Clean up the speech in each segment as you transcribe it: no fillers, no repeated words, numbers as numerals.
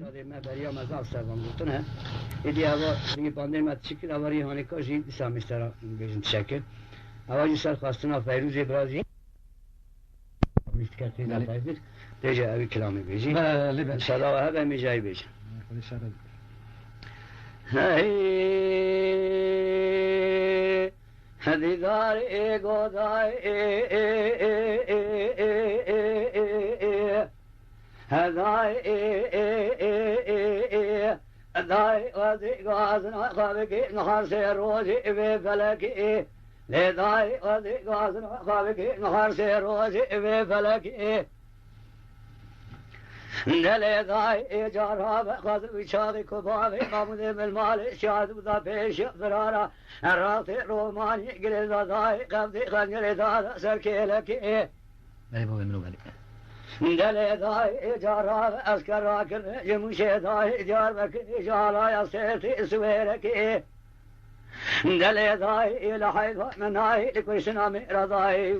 ما برای مزار سرم گفتن ایدی هوا دیگه باندر مت شکل آوری هانیکاشی سامیسترا بیشتر شکل آوازی سر خواستن فیروز برازی میشکتی نفایید دیگه اوی کلامی بیشی بله صدا و هوا میجای بیش هدیدار گودای هدای دای وادی غازنا خوابکی نهار سے روزی به فلکی لدای وادی غازنا خوابکی نهار سے روزی به فلکی دل دای جارا خواز وشاد کباب محمود بالمال شاد بودا پیش فرارا رات رومانی گل دای قبض خنجر داد سرکلکی بله بابا منو بله دل دای جارا اسکر راکن جموش دای جار بک جالا یا سرتی سویرکی دل دای لحیف منای لکوشنا میردای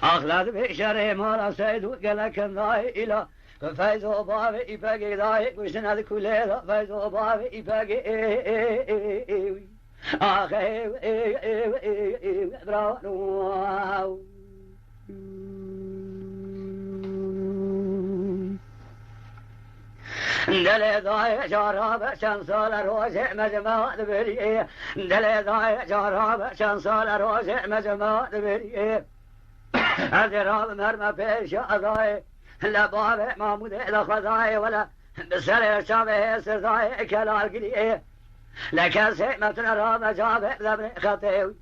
اخلاد بشر مالا سیدو گلکن دای الى فیض و باب ایپاگی دای کشنا دکوله دا فیض و باب ایپاگی آخه برانو دل دای جاراب چند سال روز مجمع بریه دل دای جاراب چند سال روز مجمع بریه از راب مرمى پیش ادای لباب محمود لخدای ولا بسر شابه سردای کلال گریه لکسی متن راب جاب زبر خطیوی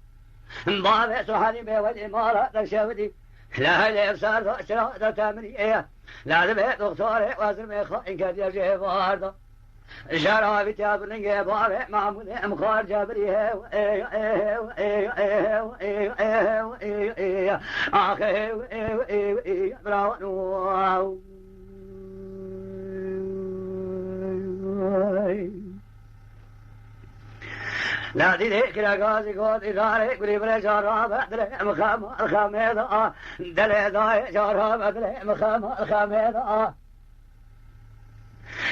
باب سحنی بیودی مالا دشودی لحل افسار دا شراء دا تمریه لازم دکتر وزر میخواین که دیگه وارد شرابی تابلنگ باب محمود امخار جبریه آخه براونو لا دي ذيك رقاصي قوت إداري قولي بلا جارها بدل مخام الخاميضة دل داي جارها بدل مخام الخاميضة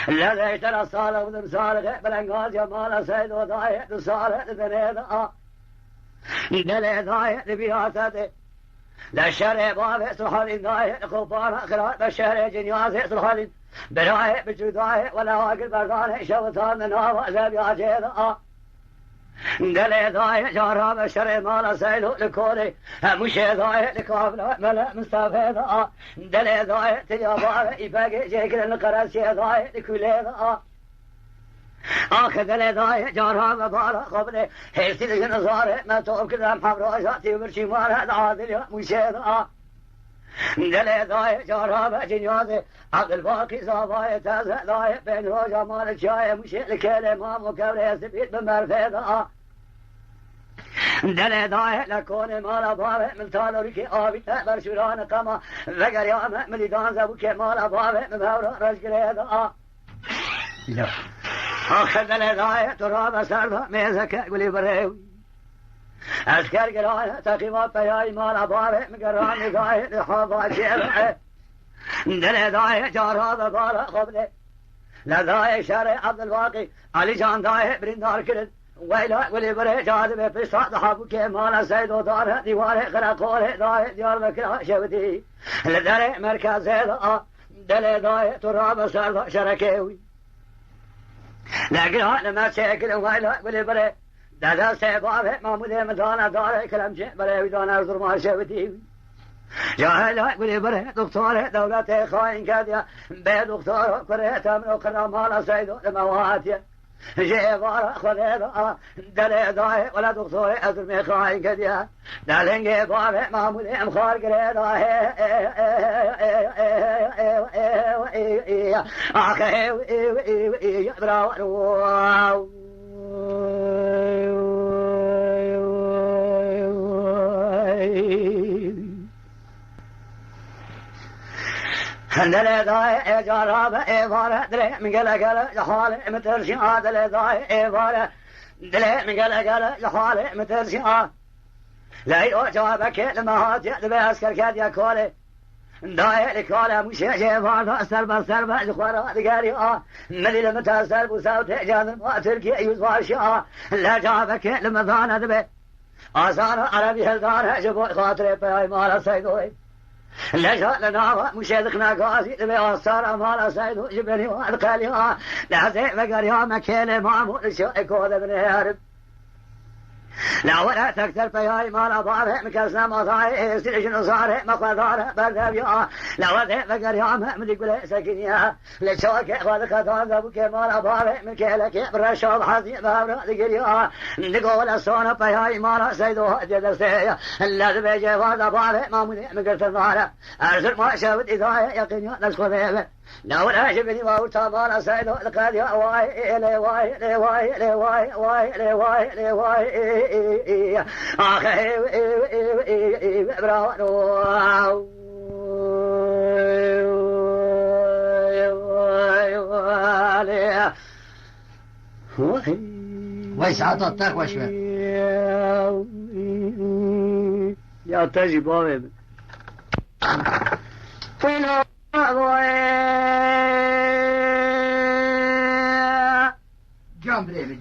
لا ذي ترى صالح ودم صالح بلنقاز يا مالا سيد وداي صالح دنيضة دل داي لبياتي لا شرع باب سلحان داي خفان خلال بشهر جنياز سلحان براي بجداي ولا واقل بردان شوطان ناوى زبي عجيضة دل داي جارها بشر مالا سيلو لكوري مش داي لكابلا ملا مستفيدا دل داي تجابا يبقى جيكل القراسي داي لكولي دا آخ دل داي جارها ببالا قبل هيستي لجنزار ما توب كده محمرا جاتي وبرشي مالا دعادل مش دا دل داي جارها بجنيازي عقل الباقي زاباي تازه داي بين روجا مال شاي مش الكلمة مكبرة سبيت بمرفيدا دل داي لكون مال بابه من تالوريكي آبي تقبر شوران قما وگر يا مليدان زبوكي مال بابه من هورا رجل لا آخر دل داي تراب سربا ميزك قولي بريوي أذكر قرانة تقيمات بياي مال بابه مقران نقاي لحظة شبعه دل داي جارها ببالا قبله لداي شارع عبد الواقي علي جان داي برندار كرد ويلا ولي بري جاذبه في صعد حبك مال سيد ودار ديوار خرقوله داي ديار بكرا شودي لدري مركز دل داي تراب سرد شركوي لقرا لما شكل ويلا ولي بري دادا سيبابه محمود مدانا دار كلام جه بري ودان ارزر ما شودي جاهلا ولي بري دكتور دولة خاين كاديا بي دكتور كره تمر وقرا مال سيد المواتي جيبارا خذيدا دل داي ولا دكتور ازر خاين كاديا دالنجي بابه محمود امخار قريدا اخي براو دل داي جاراب إبارة دل من قال جحال مترشي دل داي إبارة دل من قال جحال مترشي لا يجابك لما هات يدب أسكر كاد يكولي داير كالا مشجع فارد سربا خورا دقاري ملي لما تسرب وساوت جان ما تركي يوزواشا لا جابك لما ذان دبي آسان عربي هلدار جبو خاطر باي مالا سيدوي لا جاء لنا مشيدخنا قاسي دبي آسان مالا سيدو جبني وادقالي لا زي مقاريا مكيلي معمول شوي كود ابن هارب لا ولا تكثر فياي ما لا ضاره مكسنا ما ضاي سيجن صاره ما قداره بردبيا لا ولا فقر يا محمد يقول سكنيا لشوك خذك ذاب كما لا ضاره مكلك برشاد حزين بابر دقريا نقول صون فياي ما لا سيدو جدسيا لا بيجي ولا ضاره ما من مقرت ضاره ارسل ما شاود اذا يقين نسخذ لا ولا جبني وأوتا مالا سيدو لقد يا واي لي واي لي واي لي واي واي لي واي لي واي آخي برانو ويس عطا التقوى شوي يا تجي بابي فينا جام بريفي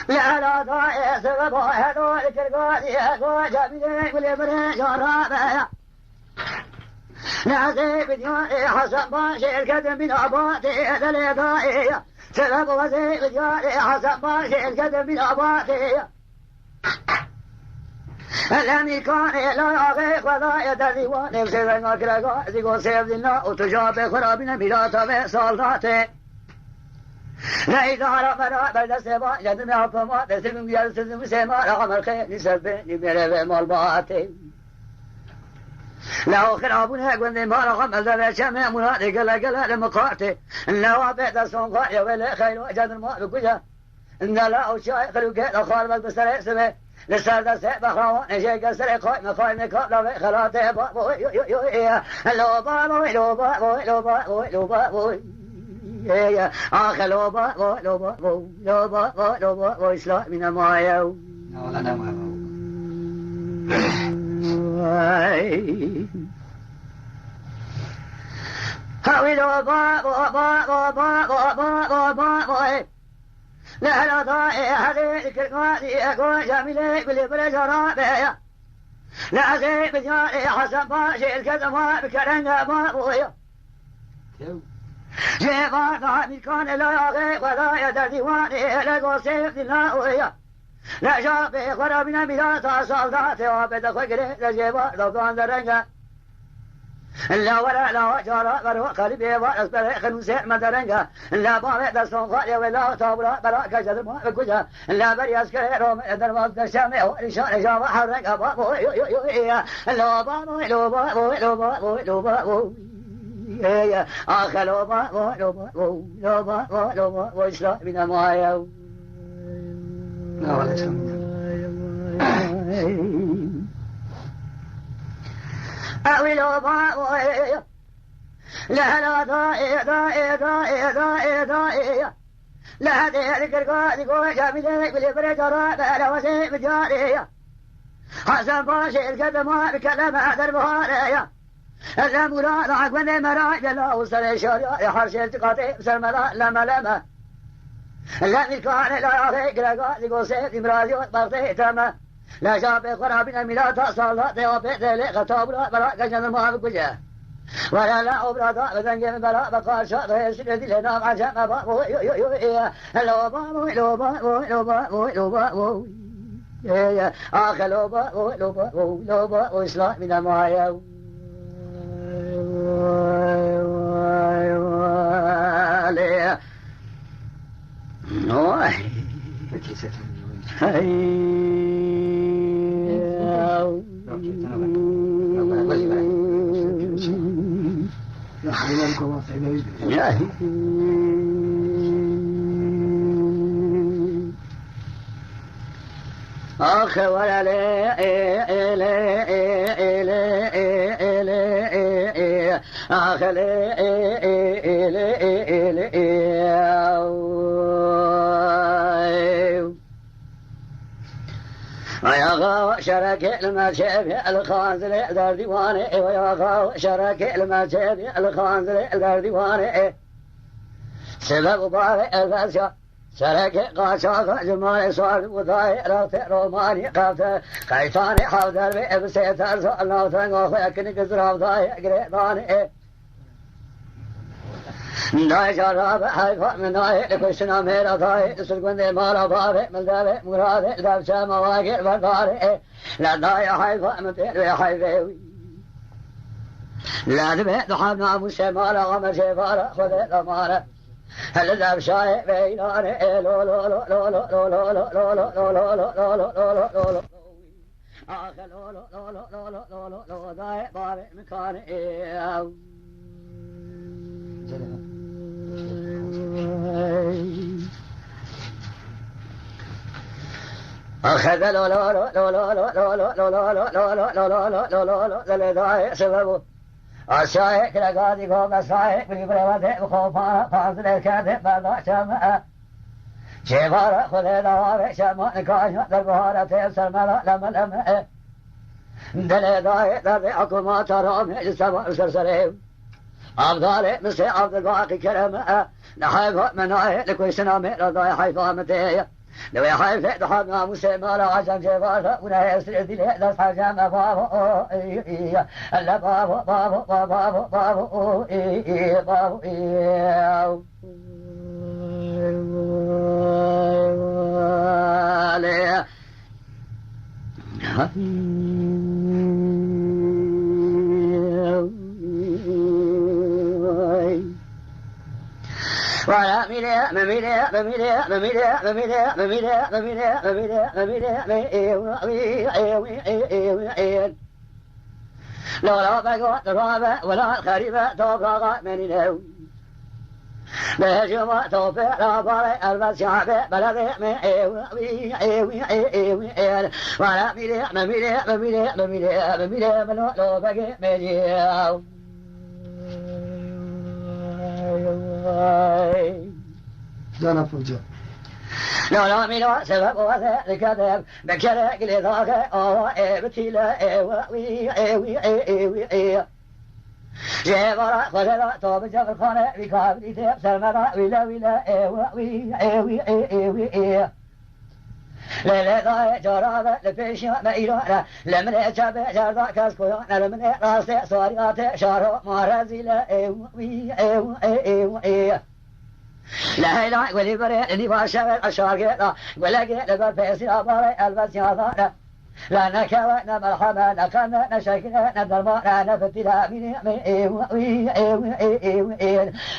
لا لا ضايع سبب هذول الكرقادي هذول جابين واليمن جرابة نازي بديوني حسن باشي القدم من أباتي هذا اللي ضايع سبب وزي بديوني حسن باشي القدم من أباتي الذي كان لا يغيق ولا يدري ونفسه وكرقا زيقو سيبدنا وتجاب خرابنا بلا تبع صالحاته لا إذا رمنا بل سيما جدنا فما تسلم يلسلم سيما رغم الخير نسبني بلغ مالباتي لو خرابنا قلنا ما رغم الزبع شمع منادق لقل لمقاتي لو بيت الصنقاء ولا خير وجد الماء بكجا إن لا أشياء خلوك الخالب بسرع سبه لسالة سيبا خوانا شيء قسر قوي مخوي مكابلا في خلاته بابوي لو بابوي لو بابوي لو بابوي لو بابوي آخ لو بابوي لو بابوي لو بابوي لو بابوي سلا من المايو ولا دم هاوي لو بابوي بابوي بابوي بابوي لا لا ضايع هذيك القاضي أقول جميلة كل بلد رابع لا زي بدياني حسن باشي الكذا بكرنجة ما بويا جيبان ضامي كان لا يغيق ولا يدر ديواني لقو سيف دلاويا لا شابي خرابنا بلاتا صالداتي وابد خقري لجيبان ضبطان درنجة لا ولا لا جرى برو قلبي وارس بريخ نسيء مدرنجا لا بابي دستون خالي ولا تابلا بلا كجد ما بكجا لا برياس كيروم درواز دشامي ورشان جاب حرق بابو لو بابو لو بابو لو بابو لو بابو آخ لو بابو لو بابو لو بابو لو بابو إسلام من المايو لا ولا شيء أولو باوي لا لا ضايع ضايع ضايع ضايع ضايع لا ذلك القاضي قوي جميلة بلي بريد رابع لا وزي بجارية حسن باشي القدم بكلم هذا البهارية لا مراد عقبني مراج لا وصل شارع حرش التقاطي بسر ملا لما لما لا ملكان لا يغيق القاضي قوي سيد امراضي وطبطي تمام لا شاب خرابنا ميلاتا صلاة وبيت لي خطاب لا بلا كجن ما بكجا ولا لا أبرادا بدن بلا بقى شاط يسرد لنا عجب بابو لو بابو لو بابو لو بابو لو بابو آخ لو بابو لو بابو لو بابو إسلام من المايو نوح آخ ولا لي آخ غاو شرك المشيب الخانزل در ديوانه ويا غاو شرك المشيب الخانزل در ديوانه سبب بار الفاسع شرك قاشا جمال صار وضايع روماني قافت قيتاني حاضر بسيتر الله تنغو خيكني كسر ضايع قريطاني ناي شراب حيفا من ناي لكشنا ميرا ضاي سلقون دي مالا بابي ملدابي مرادي دابشا مواقع برداري لا ضاي حيفا من تيروي حيفاوي لا دبي دحبنا موسى مالا غمر شفارة خذي ضمانة هل دابشاي بيناني لو لو لو لو لو لو لو لو لو لو لو لو لو لو لو لو لو آخر لو لو لو لو لو لو لو لو ضاي بابي مكاني أخذ لو لو لو لو لو لو لو لو لو لو لو لو لو لو لو لو لو سببه الشايك لقادي قوم الشايك بالبريوات وخوفانا فاصل كاتب بضع شماء شفارة خذي دواري شماء كاشمة البهارة تيسر ملا لما لما دلي ضاي دري أكما ترام جسما سرسريم أفضل مسي عبد الباقي كرماء نحيف مناهي لكي سنامي رضاي حيفا متيه لو يحيف دحبنا مسي مالا عشان شفارة ونهي سرد لي دس حجام بابو ألا بابو بابو بابو بابو بابو ولا ميلي ميلي ميلي ميلي ميلي ميلي ميلي لو لا بقى تراب ولا خريبة توقع من نو بهجمة توفي لا باري البسيابة بلدي من ولا ميلي ميلي ميلي ميلي ميلي من لو بقى ميلي دانا فوجا لو لا ميلو سبب وذلك ذهب بكرك لذاك بتيلا جبرا خذلا توب جبر خانه بكابري تيب سرمرا ولا لا لا جرابة لفيش ما إيران لمن أجاب جردا كاسكويان لمن راس صاريات شارو مارزيلا لا لا ولي بري اللي باشر أشارك ولا جت لبفيسي أباري البسياطة لا نكوى مرحبا نكنا نشكنا ندرما نفتلا من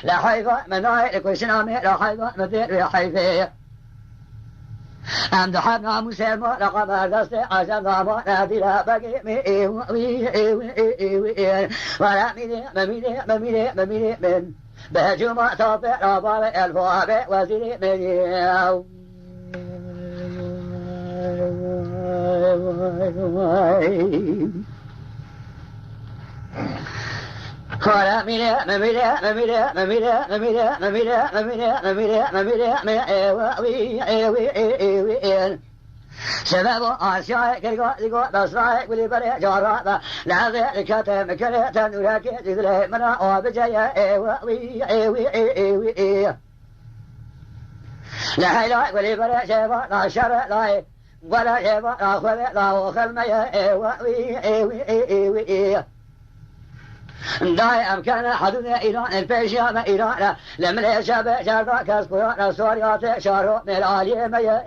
لا حيفا مناي لكوشنا لا حيفا مثل حيفا أم دحبنا مسلمة لقد دست عشان ضما نادلا بقي ولا مميلي من بهجوم توفي رباب الفواب وزير من خلا مميلة سبب آسياء كرقاء بصراء ولي بري جارات لا ذي كتم كريتا نراكي جذله منا وبجايا لا حيلا ولي بري شبا لا شرع لا ولا شبا لا خذ لا وخل ميا داي أمكان حدودنا إيران البيشة ما إيران لمن يشبه جردا كاسكويا سوريات شارو من العالية ميا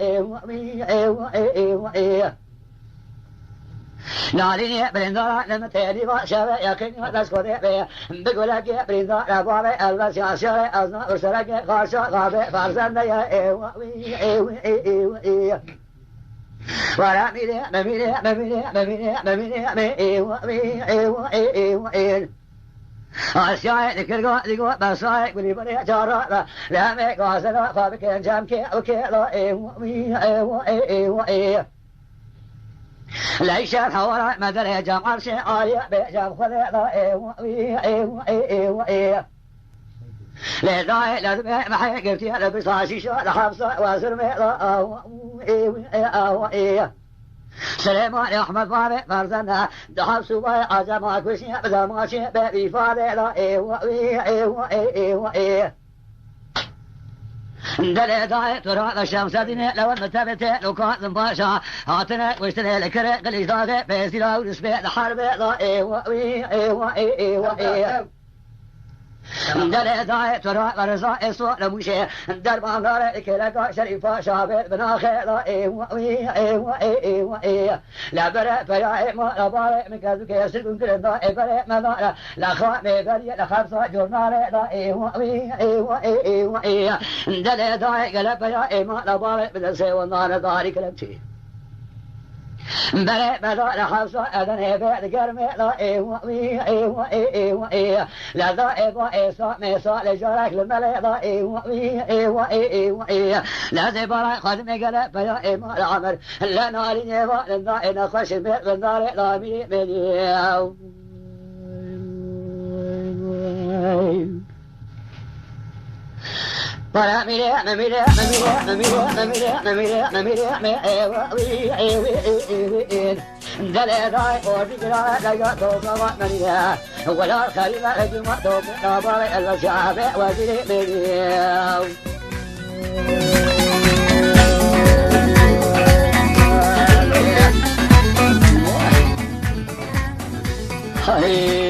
ناليني برندارا لما تهديبا شبه يقيني تسكوتي بيه بقولك برندارا بابي البسيا شري أزنا أرسلك خارشا غابي فارسان ديا ولا ميلي آسياء ذكر بصائق ولي بري جارات لا ميك واسنا فابكين جامكي وكيلا ليش الحوار مدري جام عرشي عالية بجام خذيلا لذاي لازم محي قلتي لبس عشيشة لحبسة واسر ميلا سليمان أحمد بابي فرزنا دحب سوباي عزما كوشي بدا ماشي بابي فادي لا إيه دلي داي ترى الشمس ديني لو متبتة لو كان باشا هاتنا واشتري لكرة قليش داغي بيزيلا ونسبة الحرب لا إيه دلي داي ترى ورزا إسوا لموشي دربان داري كلاكا شريفا شابه بناخي لا إيه لا برا فيا ما لا باري من كذو كيسر كل دا برا ما لا لا خامي بري لا خمسة جورنالي لا إيه دلي داي قلب فيا ما لا باري بدسي ونار داري كلامتي بلي بلا لخمسة أذن بعد قرمي لا إيه لا ذا إيصا ميصا لجارك للملي لا إيه لا زبارة خدمي قلب فيا إيما العمر لا ناري نيفا للنائي نخش بالنار لا ملياو para mire dale dai odi gira la yo to ma mania wala khalima ajma to na ba al shabe wa dire me